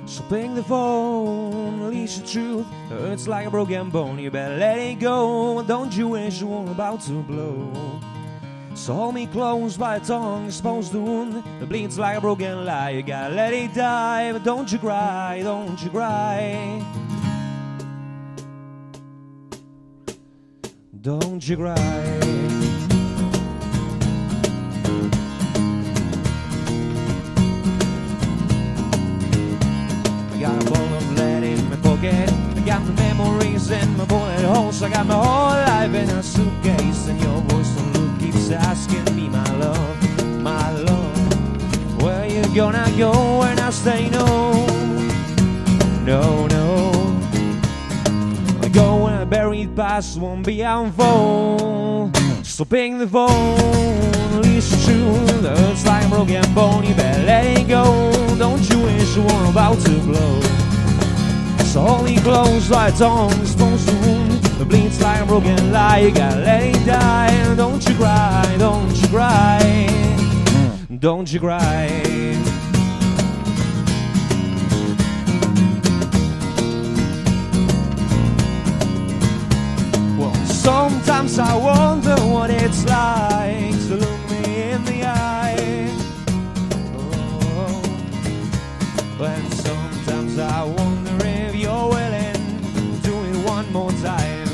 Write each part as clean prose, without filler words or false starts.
So pick the phone, release the truth. Hurts like a broken bone, you better let it go. Don't you wish you were about to blow? So hold me close by the tongue, you're supposed to wound. It bleeds like a broken lie, you gotta let it die. But don't you cry, don't you cry. Don't you cry. I got a ball of lead in my pocket, I got my memories in my bullet holes, I got my whole life in a suitcase, and your voice on loop keeps asking me, my love, where you gonna go when I say no? No, no. I go when I buried past won't be unfold. So pick the phone, release the truth. It hurts like a broken bone, you better let it go. Don't you wish you were about to blow? So hold me close like a tongue supposed to wound. It bleeds like a broken lie, you gotta let it die. Don't you cry, don't you cry. Don't you cry. Sometimes I wonder what it's like to look me in the eye. Oh. And sometimes I wonder if you're willing to do it one more time.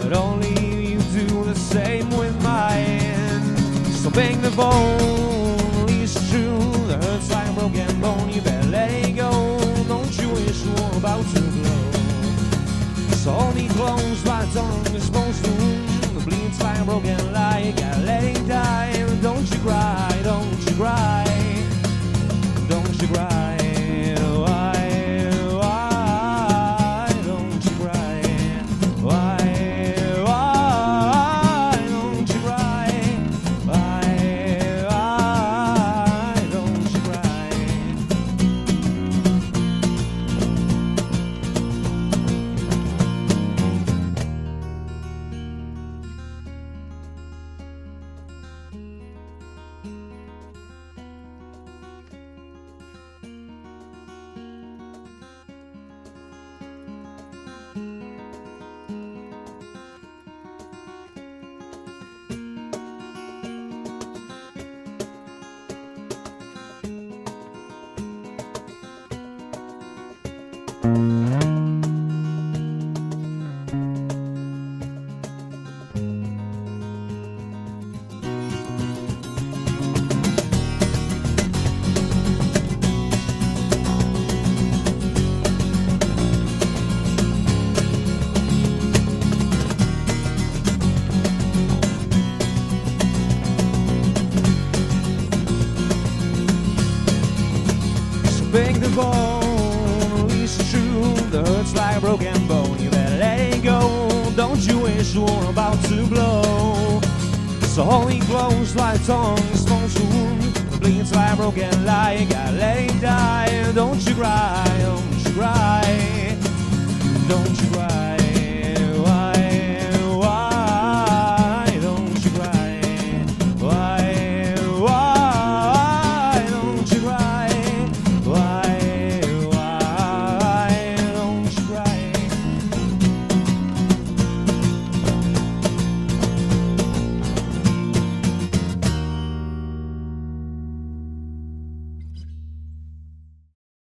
But only you do the same with mine. So pick the phone, release the truth. It hurts like a broken bone, you better let it go. Don't you wish you were about to blow? So hold me close, my tongue is supposed to wound. It bleeds like a broken lie, you gotta let it die. Don't you cry, don't you cry. Don't you cry. Why don't you cry? Why don't you cry? Why don't you cry? Pick the phone, release the truth. That hurts like a broken bone, you better let it go. Don't you wish you were about to blow? So hold me close like a tongue is supposed to wound. It bleeds like a broken lie, you gotta let it die. Don't you cry, don't you cry. Don't you cry.